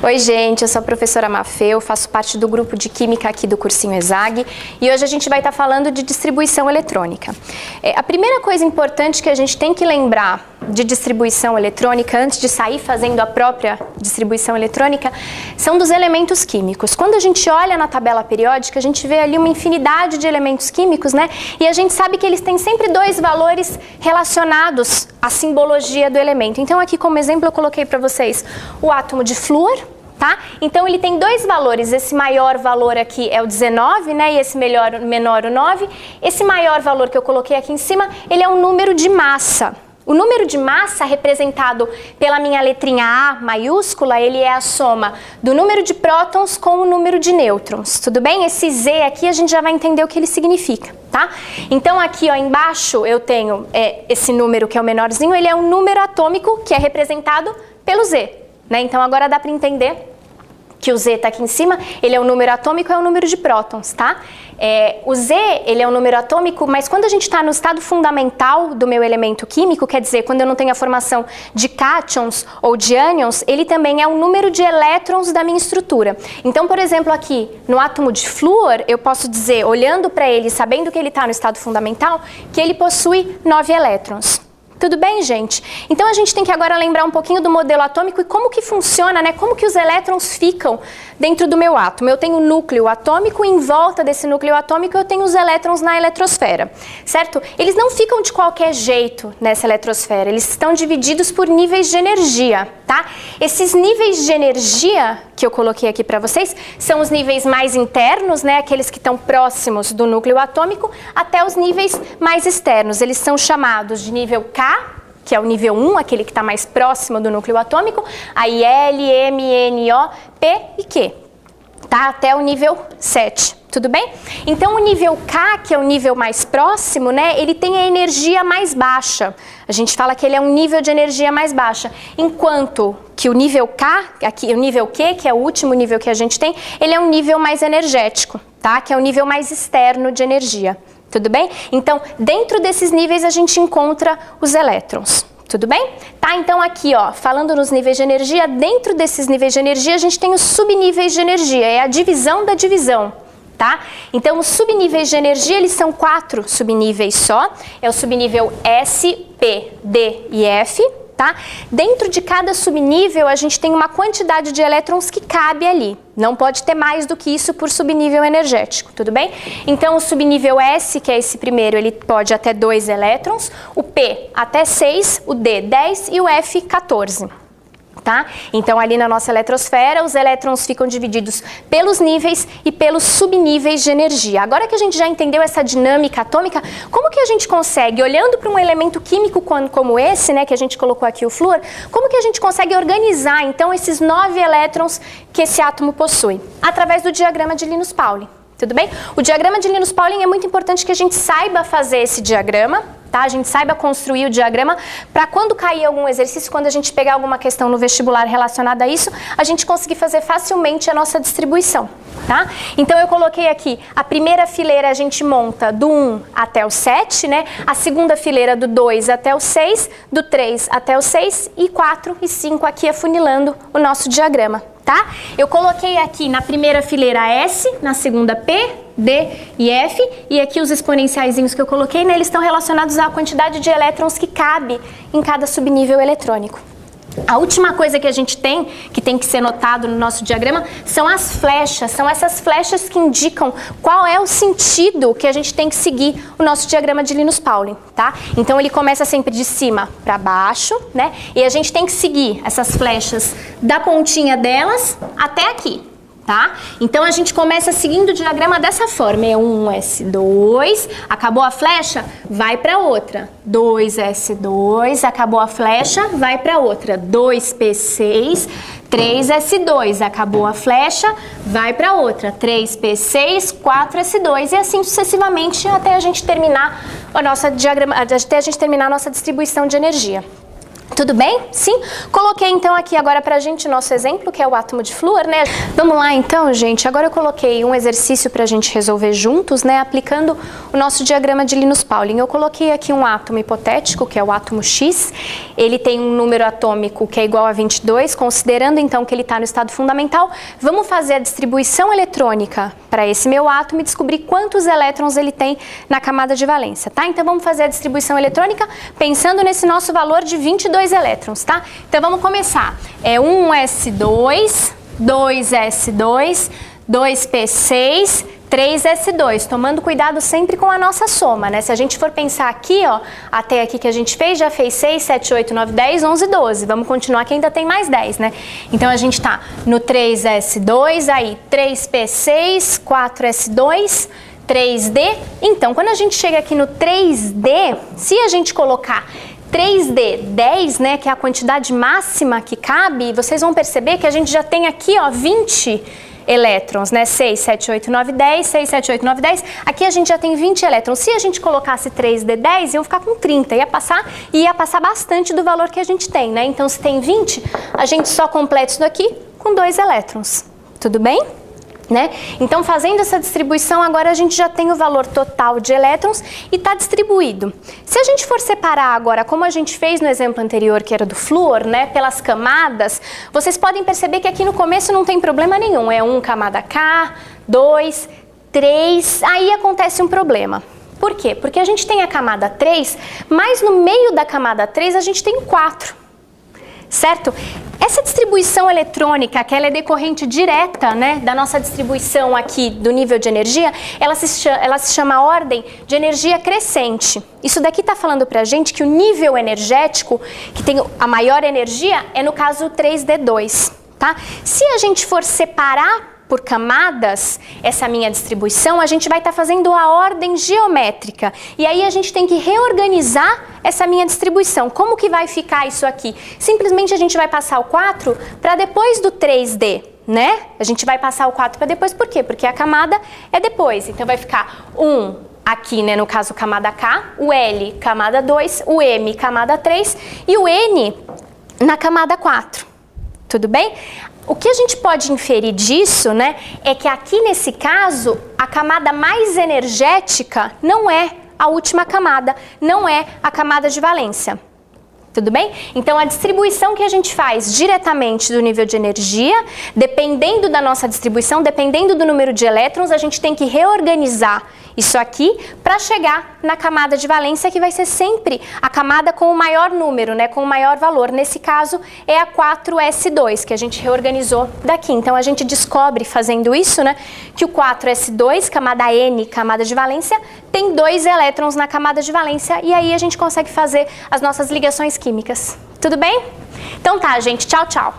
Oi gente, eu sou a professora Mafeu, faço parte do grupo de Química aqui do cursinho ESAG e hoje a gente vai estar falando de distribuição eletrônica. A primeira coisa importante que a gente tem que lembrar de distribuição eletrônica, antes de sair fazendo a própria distribuição eletrônica, são dos elementos químicos. Quando a gente olha na tabela periódica, a gente vê ali uma infinidade de elementos químicos, né? E a gente sabe que eles têm sempre dois valores relacionados à simbologia do elemento. Então aqui como exemplo eu coloquei para vocês o átomo de flúor. Tá? Então ele tem dois valores, esse maior valor aqui é o 19, né, e esse menor o 9. Esse maior valor que eu coloquei aqui em cima, ele é um número de massa. O número de massa representado pela minha letrinha A maiúscula, ele é a soma do número de prótons com o número de nêutrons, tudo bem? Esse Z aqui a gente já vai entender o que ele significa, tá? Então aqui ó, embaixo eu tenho esse número que é o menorzinho, ele é um número atômico que é representado pelo Z, né? Então agora dá para entender que o Z está aqui em cima, ele é um número atômico, é um número de prótons, tá? O Z, ele é um número atômico, mas quando a gente está no estado fundamental do meu elemento químico, quer dizer, quando eu não tenho a formação de cátions ou de ânions, ele também é um número de elétrons da minha estrutura. Então, por exemplo, aqui no átomo de flúor, eu posso dizer, olhando para ele, sabendo que ele está no estado fundamental, que ele possui 9 elétrons. Tudo bem, gente? Então a gente tem que agora lembrar um pouquinho do modelo atômico e como que funciona, né? Como que os elétrons ficam dentro do meu átomo. Eu tenho o núcleo atômico e em volta desse núcleo atômico eu tenho os elétrons na eletrosfera, certo? Eles não ficam de qualquer jeito nessa eletrosfera, eles estão divididos por níveis de energia, tá? Esses níveis de energia que eu coloquei aqui para vocês são os níveis mais internos, né? Aqueles que estão próximos do núcleo atômico, até os níveis mais externos. Eles são chamados de nível K, que é o nível 1, aquele que está mais próximo do núcleo atômico, aí L, M, N, O, P e Q, tá? Até o nível 7, tudo bem? Então o nível K, que é o nível mais próximo, né, ele tem a energia mais baixa. A gente fala que ele é um nível de energia mais baixa, enquanto que o nível K, aqui, o nível Q, que é o último nível que a gente tem, ele é um nível mais energético, tá? Que é o nível mais externo de energia. Tudo bem? Então, dentro desses níveis a gente encontra os elétrons. Tudo bem? Tá, então aqui, ó, falando nos níveis de energia, dentro desses níveis de energia a gente tem os subníveis de energia, é a divisão da divisão, tá? Então, os subníveis de energia, eles são 4 subníveis só, é o subnível S, P, D e F, tá? Dentro de cada subnível a gente tem uma quantidade de elétrons que cabe ali. Não pode ter mais do que isso por subnível energético, tudo bem? Então o subnível S, que é esse primeiro, ele pode até 2 elétrons, o P até 6, o D 10 e o F 14. Tá? Então ali na nossa eletrosfera os elétrons ficam divididos pelos níveis e pelos subníveis de energia. Agora que a gente já entendeu essa dinâmica atômica, como que a gente consegue, olhando para um elemento químico como esse, né, que a gente colocou aqui o flúor, como que a gente consegue organizar então esses 9 elétrons que esse átomo possui? Através do diagrama de Linus-Pauling. Tudo bem? O diagrama de Linus-Pauling é muito importante que a gente saiba fazer esse diagrama, tá? A gente saiba construir o diagrama para quando cair algum exercício, quando a gente pegar alguma questão no vestibular relacionada a isso, a gente conseguir fazer facilmente a nossa distribuição, tá? Então eu coloquei aqui, a primeira fileira a gente monta do 1 até o 7, né? A segunda fileira do 2 até o 6, do 3 até o 6 e 4 e 5 aqui afunilando o nosso diagrama. Tá? Eu coloquei aqui na primeira fileira S, na segunda P, D e F, e aqui os exponenciaizinhos que eu coloquei, né, eles estão relacionados à quantidade de elétrons que cabe em cada subnível eletrônico. A última coisa que a gente tem, que tem que ser notado no nosso diagrama, são as flechas. São essas flechas que indicam qual é o sentido que a gente tem que seguir o nosso diagrama de Linus-Pauling, tá? Então ele começa sempre de cima para baixo, né? E a gente tem que seguir essas flechas da pontinha delas até aqui. Tá? Então a gente começa seguindo o diagrama dessa forma, é 1S2, acabou a flecha, vai para outra, 2S2, acabou a flecha, vai para outra, 2P6, 3S2, acabou a flecha, vai para outra, 3P6, 4S2 e assim sucessivamente até a gente terminar a nossa distribuição de energia. Tudo bem? Sim? Coloquei então aqui agora pra gente nosso exemplo, que é o átomo de flúor, né? Vamos lá então, gente. Agora eu coloquei um exercício pra gente resolver juntos, né? Aplicando o nosso diagrama de Linus Pauling. Eu coloquei aqui um átomo hipotético, que é o átomo X. Ele tem um número atômico que é igual a 22, considerando então que ele está no estado fundamental. Vamos fazer a distribuição eletrônica para esse meu átomo e descobrir quantos elétrons ele tem na camada de valência, tá? Então vamos fazer a distribuição eletrônica pensando nesse nosso valor de 22 elétrons, tá? Então vamos começar. É 1s2, 2s2, 2p6, 3s2, tomando cuidado sempre com a nossa soma, né? Se a gente for pensar aqui, ó, até aqui que a gente fez, já fez 6, 7, 8, 9, 10, 11, 12. Vamos continuar que ainda tem mais 10, né? Então a gente tá no 3s2, aí 3p6, 4s2, 3d. Então, quando a gente chega aqui no 3d, se a gente colocar 3D 10, né, que é a quantidade máxima que cabe, vocês vão perceber que a gente já tem aqui, ó, 20 elétrons, né, 6, 7, 8, 9, 10, 6, 7, 8, 9, 10, aqui a gente já tem 20 elétrons. Se a gente colocasse 3D 10, iam ficar com 30, ia passar bastante do valor que a gente tem, né, então se tem 20, a gente só completa isso daqui com 2 elétrons, tudo bem? Né? Então, fazendo essa distribuição, agora a gente já tem o valor total de elétrons e está distribuído. Se a gente for separar agora, como a gente fez no exemplo anterior, que era do flúor, né, pelas camadas, vocês podem perceber que aqui no começo não tem problema nenhum. É 1 camada K, 2, 3, aí acontece um problema. Por quê? Porque a gente tem a camada 3, mas no meio da camada 3 a gente tem 4, certo? Essa distribuição eletrônica, que ela é decorrente direta, né, da nossa distribuição aqui do nível de energia, ela se chama ordem de energia crescente. Isso daqui está falando para a gente que o nível energético, que tem a maior energia, é no caso 3D2, tá? Se a gente for separar por camadas essa minha distribuição, a gente vai estar fazendo a ordem geométrica. E aí a gente tem que reorganizar essa minha distribuição. Como que vai ficar isso aqui? Simplesmente a gente vai passar o 4 para depois do 3D, né? A gente vai passar o 4 para depois, por quê? Porque a camada é depois. Então vai ficar 1 aqui, né, no caso camada K, o L camada 2, o M camada 3 e o N na camada 4. Tudo bem? O que a gente pode inferir disso, né, é que aqui nesse caso, a camada mais energética não é a última camada, não é a camada de valência. Tudo bem? Então, a distribuição que a gente faz diretamente do nível de energia, dependendo da nossa distribuição, dependendo do número de elétrons, a gente tem que reorganizar isso aqui para chegar na camada de valência, que vai ser sempre a camada com o maior número, né, com o maior valor. Nesse caso, é a 4s2, que a gente reorganizou daqui. Então, a gente descobre, fazendo isso, né, que o 4s2, camada N, camada de valência, tem 2 elétrons na camada de valência, e aí a gente consegue fazer as nossas ligações químicas. Tudo bem? Então tá, gente. Tchau, tchau.